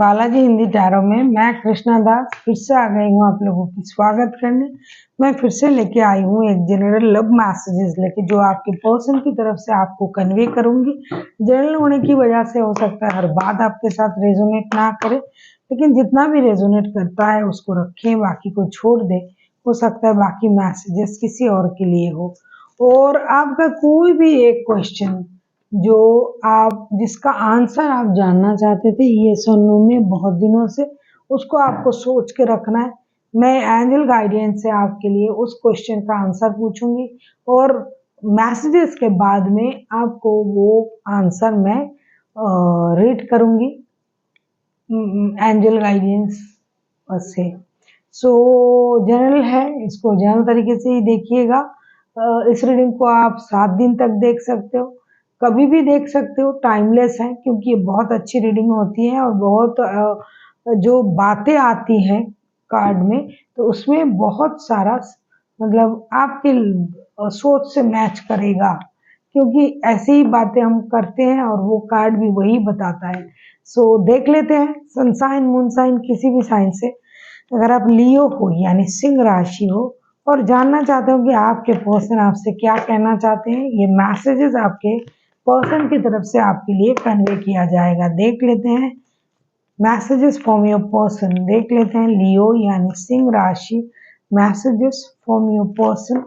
Balaji Hindi tarot में मैं कृष्णा दास फिर से आ गई हूँ आप लोगों की स्वागत करने। मैं फिर से लेके आई हूँ एक जनरल लव मैसेजेस लेके, जो आपके पर्सन की तरफ से आपको कन्वे करूंगी। जनरल होने की वजह से हो सकता है हर बात आपके साथ रेजोनेट ना करे, लेकिन जितना भी रेजोनेट करता है उसको रखें, बाकी को छोड़ दे। हो सकता है बाकी मैसेजेस किसी और के लिए हो। और आपका कोई भी एक क्वेश्चन जो आप जिसका आंसर आप जानना चाहते थे ये नो में बहुत दिनों से, उसको आपको सोच के रखना है। मैं एंजल गाइडेंस से आपके लिए उस क्वेश्चन का आंसर पूछूंगी और मैसेजेस के बाद में आपको वो आंसर मैं रीड करूंगी एंजल गाइडेंस से। जनरल है, इसको जनरल तरीके से ही देखिएगा। इस रीडिंग को आप 7 दिन तक देख सकते हो, कभी भी देख सकते हो, टाइमलेस है, क्योंकि ये बहुत अच्छी रीडिंग होती है और बहुत जो बातें आती हैं कार्ड में, तो उसमें बहुत सारा मतलब आपके सोच से मैच करेगा, क्योंकि ऐसी ही बातें हम करते हैं और वो कार्ड भी वही बताता है। देख लेते हैं सनसाइन मून साइन किसी भी साइन से। अगर आप लियो हो यानी सिंह राशि हो और जानना चाहते हो कि आपके पर्सन आपसे क्या कहना चाहते हैं, ये मैसेजेस आपके पर्सन की तरफ से आपके लिए कन्वे किया जाएगा। देख लेते हैं मैसेजेस फ्रॉम योर पर्सन। देख लेते हैं लियो यानी सिंह राशि, मैसेजेस फ्रॉम योर पर्सन।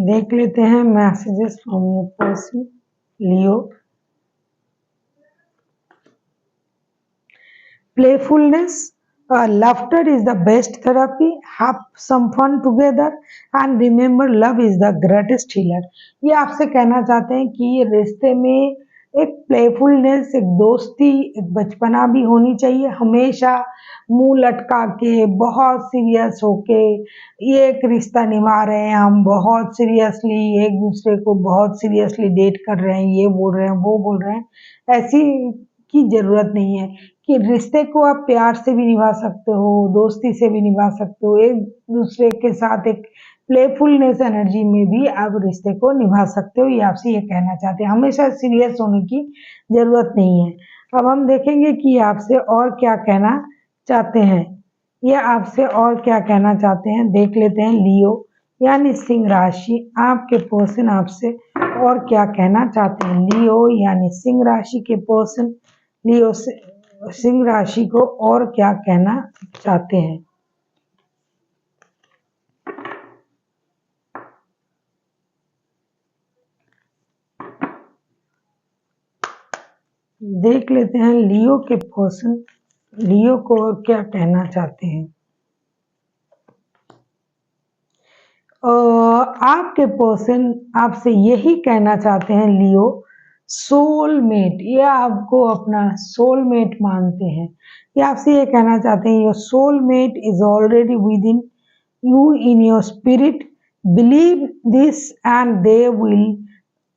देख लेते हैं messages from your person Leo. Playfulness, laughter is the best therapy. Have some fun together and remember love is the greatest healer. ये आपसे कहना चाहते हैं कि ये रिश्ते में एक प्लेफुलनेस, एक दोस्ती, एक बचपना भी होनी चाहिए। हमेशा मुंह लटका के बहुत सीरियस होके ये एक रिश्ता निभा रहे हैं, हम बहुत सीरियसली एक दूसरे को बहुत सीरियसली डेट कर रहे हैं, ये बोल रहे हैं वो बोल रहे हैं, ऐसी की जरूरत नहीं है। कि रिश्ते को आप प्यार से भी निभा सकते हो, दोस्ती से भी निभा सकते हो, एक दूसरे के साथ एक प्लेफुलनेस एनर्जी में भी आप रिश्ते को निभा सकते हो। ये आपसे ये कहना चाहते हैं, हमेशा सीरियस होने की जरूरत नहीं है। अब हम देखेंगे कि आपसे और क्या कहना चाहते हैं, ये आपसे और क्या कहना चाहते हैं। देख लेते हैं लियो यानी सिंह राशि, आपके पर्सन आपसे और क्या कहना चाहते हैं। लियो यानी सिंह राशि के पर्सन लियो सिंह राशि को और क्या कहना चाहते हैं। देख लेते हैं लियो के पर्सन लियो को और क्या कहना चाहते हैं। आपके पर्सन आपसे यही कहना चाहते हैं लियो, सोलमेट, ये आपको अपना सोलमेट मानते हैं। ये आपसे ये कहना चाहते हैं your soulmate is already with in you in your spirit, believe this and they will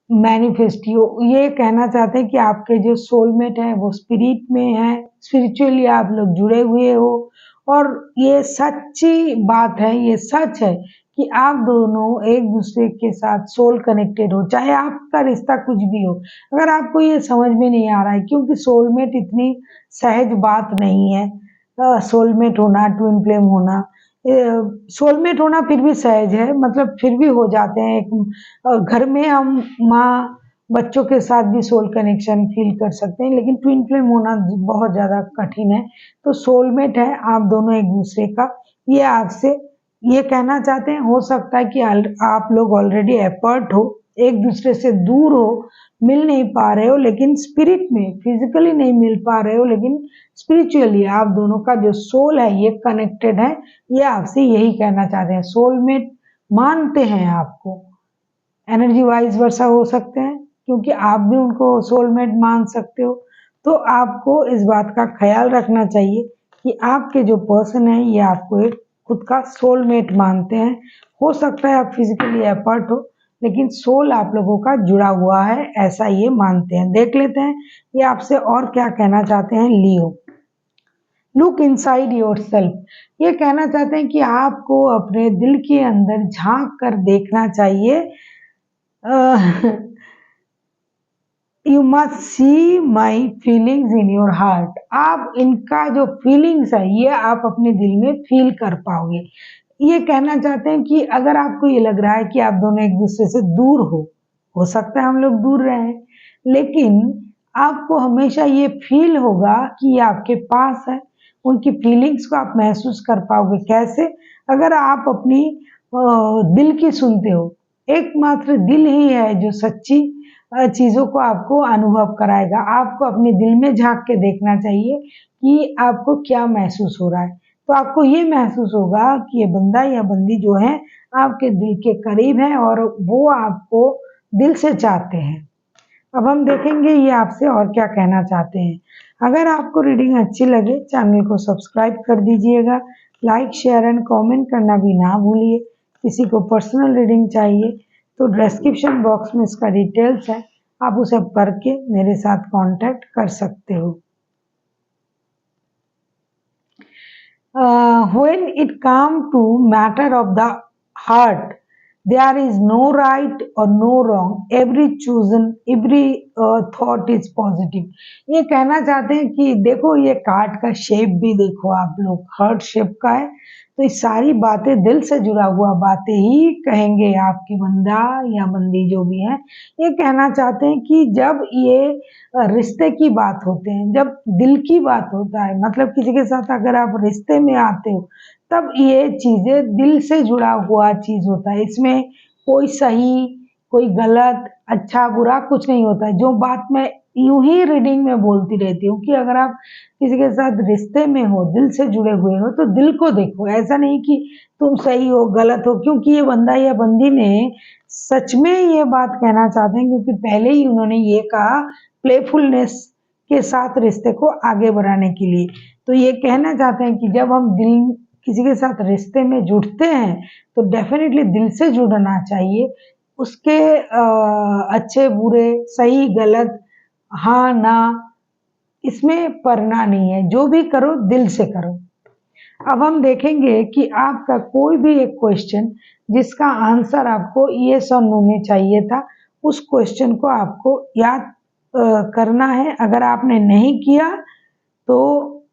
manifest you. ये कहना चाहते हैं कि आपके जो सोलमेट है वो स्पिरिट में है, स्पिरिचुअली आप लोग जुड़े हुए हो, और ये सच्ची बात है, ये सच है कि आप दोनों एक दूसरे के साथ सोल कनेक्टेड हो, चाहे आपका रिश्ता कुछ भी हो। अगर आपको ये समझ में नहीं आ रहा है, क्योंकि सोलमेट इतनी सहज बात नहीं है। सोलमेट होना, ट्विन फ्लेम होना, सोलमेट होना फिर भी सहज है, मतलब फिर भी हो जाते हैं। एक घर में हम माँ बच्चों के साथ भी सोल कनेक्शन फील कर सकते हैं, लेकिन ट्विन फ्लेम होना बहुत ज़्यादा कठिन है। तो सोलमेट है आप दोनों एक दूसरे का, ये आपसे ये कहना चाहते हैं। हो सकता है कि आप लोग ऑलरेडी एपर्ट हो, एक दूसरे से दूर हो, मिल नहीं पा रहे हो, लेकिन स्पिरिट में फिजिकली नहीं मिल पा रहे हो, लेकिन स्पिरिचुअली आप दोनों का जो सोल है ये कनेक्टेड है। ये आपसे यही कहना चाहते हैं, सोलमेट मानते हैं आपको। एनर्जी वाइज वर्षा हो सकते हैं, क्योंकि आप भी उनको सोलमेट मान सकते हो। तो आपको इस बात का ख्याल रखना चाहिए कि आपके जो पर्सन है ये आपको एक खुद का सोलमेट मानते हैं। हो सकता है आप फिजिकली एपर्ट हो, लेकिन सोल आप लोगों का जुड़ा हुआ है, ऐसा ये मानते हैं। देख लेते हैं ये आपसे और क्या कहना चाहते हैं लियो। लुक इनसाइड योर सेल्फ, ये कहना चाहते हैं कि आपको अपने दिल के अंदर झांक कर देखना चाहिए। You must see my feelings in your heart. आप इनका जो फीलिंग्स है ये आप अपने दिल में फील कर पाओगे। ये कहना चाहते हैं कि अगर आपको ये लग रहा है कि आप दोनों एक दूसरे से दूर हो सकता है हम लोग दूर रहे, लेकिन आपको हमेशा ये फील होगा कि ये आपके पास है। उनकी फीलिंग्स को आप महसूस कर पाओगे कैसे? अगर आप अपनी दिल की सुनते हो। एकमात्र दिल ही है जो सच्ची चीज़ों को आपको अनुभव कराएगा। आपको अपने दिल में झाँक के देखना चाहिए कि आपको क्या महसूस हो रहा है। तो आपको ये महसूस होगा कि ये बंदा या बंदी जो है आपके दिल के करीब है और वो आपको दिल से चाहते हैं। अब हम देखेंगे ये आपसे और क्या कहना चाहते हैं। अगर आपको रीडिंग अच्छी लगे चैनल को सब्सक्राइब कर दीजिएगा, लाइक शेयर एंड कमेंट करना भी ना भूलिए। किसी को पर्सनल रीडिंग चाहिए तो डिस्क्रिप्शन बॉक्स में इसका डिटेल्स है, आप उसे पढ़ के मेरे साथ कांटेक्ट कर सकते हो। When it comes to matter of the heart, there is no right or no wrong. Every thought is positive. ये कहना चाहते हैं कि देखो ये कार्ड का शेप भी देखो, आप लोग हार्ट शेप का है, तो ये सारी बातें दिल से जुड़ा हुआ बातें ही कहेंगे आपके बंदा या बंदी जो भी है। ये कहना चाहते हैं कि जब ये रिश्ते की बात होते हैं, जब दिल की बात होता है, मतलब किसी के साथ अगर आप रिश्ते में आते हो तब ये चीजें दिल से जुड़ा हुआ चीज होता है। इसमें कोई सही कोई गलत अच्छा बुरा कुछ नहीं होता है। जो बात मैं यूं ही रीडिंग में बोलती रहती हूँ कि अगर आप किसी के साथ रिश्ते में हो, दिल से जुड़े हुए हो, तो दिल को देखो। ऐसा नहीं कि तुम सही हो गलत हो, क्योंकि ये बंदा या बंदी ने सच में ये बात कहना चाहते हैं, क्योंकि पहले ही उन्होंने ये कहा प्लेफुलनेस के साथ रिश्ते को आगे बढ़ाने के लिए। तो ये कहना चाहते हैं कि जब हम दिल किसी के साथ रिश्ते में जुड़ते हैं तो डेफिनेटली दिल से जुड़ना चाहिए। उसके अच्छे बुरे सही गलत हाँ ना इसमें पढ़ना नहीं है, जो भी करो दिल से करो। अब हम देखेंगे कि आपका कोई भी एक क्वेश्चन जिसका आंसर आपको यस और नो में चाहिए था, उस क्वेश्चन को आपको याद करना है। अगर आपने नहीं किया तो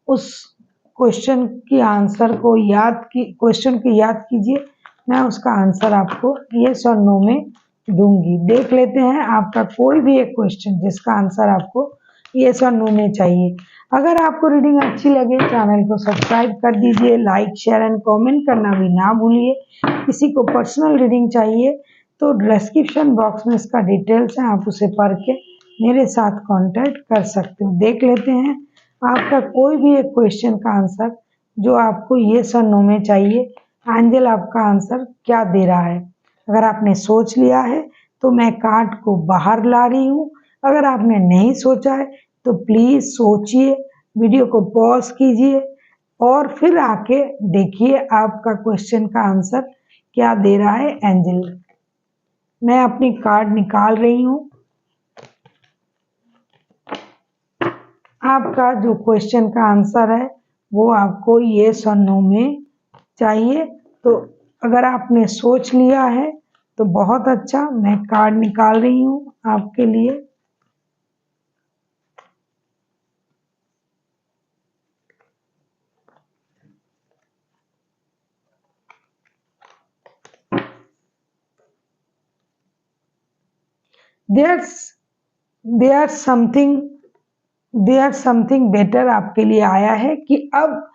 उस क्वेश्चन की आंसर को क्वेश्चन को याद कीजिए। मैं उसका आंसर आपको यस और नो में दूंगी। देख लेते हैं आपका कोई भी एक क्वेश्चन जिसका आंसर आपको यस और नो में चाहिए। अगर आपको रीडिंग अच्छी लगे चैनल को सब्सक्राइब कर दीजिए, लाइक शेयर एंड कमेंट करना भी ना भूलिए। किसी को पर्सनल रीडिंग चाहिए तो डिस्क्रिप्शन बॉक्स में इसका डिटेल्स है, आप उसे पढ़ के मेरे साथ कांटेक्ट कर सकते हो। देख लेते हैं आपका कोई भी एक क्वेश्चन का आंसर जो आपको यस और नो में चाहिए, एंजल आपका आंसर क्या दे रहा है। अगर आपने सोच लिया है तो मैं कार्ड को बाहर ला रही हूँ। अगर आपने नहीं सोचा है तो प्लीज सोचिए, वीडियो को पॉज कीजिए और फिर आके देखिए आपका क्वेश्चन का आंसर क्या दे रहा है एंजल। मैं अपनी कार्ड निकाल रही हूँ। आपका जो क्वेश्चन का आंसर है वो आपको यस और नो में चाहिए। तो अगर आपने सोच लिया है तो बहुत अच्छा, मैं कार्ड निकाल रही हूँ आपके लिए। देयर समथिंग बेटर आपके लिए आया है कि अब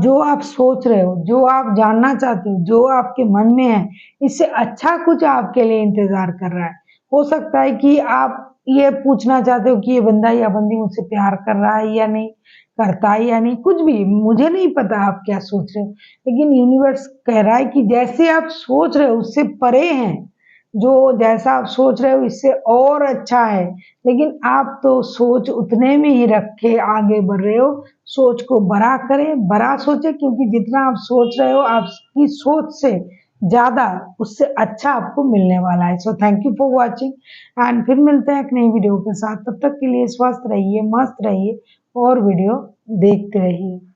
जो आप सोच रहे हो, जो आप जानना चाहते हो, जो आपके मन में है, इससे अच्छा कुछ आपके लिए इंतजार कर रहा है। हो सकता है कि आप ये पूछना चाहते हो कि ये बंदा या बंदी मुझसे प्यार कर रहा है या नहीं, करता है या नहीं, कुछ भी मुझे नहीं पता आप क्या सोच रहे हो, लेकिन यूनिवर्स कह रहा है कि जैसे आप सोच रहे हो उससे परे हैं। जो जैसा आप सोच रहे हो इससे और अच्छा है, लेकिन आप तो सोच उतने में ही रख के आगे बढ़ रहे हो। सोच को बड़ा करें, बड़ा सोचें, क्योंकि जितना आप सोच रहे हो आपकी सोच से ज़्यादा उससे अच्छा आपको मिलने वाला है। So thank you for watching and फिर मिलते हैं एक नई वीडियो के साथ। तब तक के लिए स्वस्थ रहिए, मस्त रहिए और वीडियो देखते रहिए।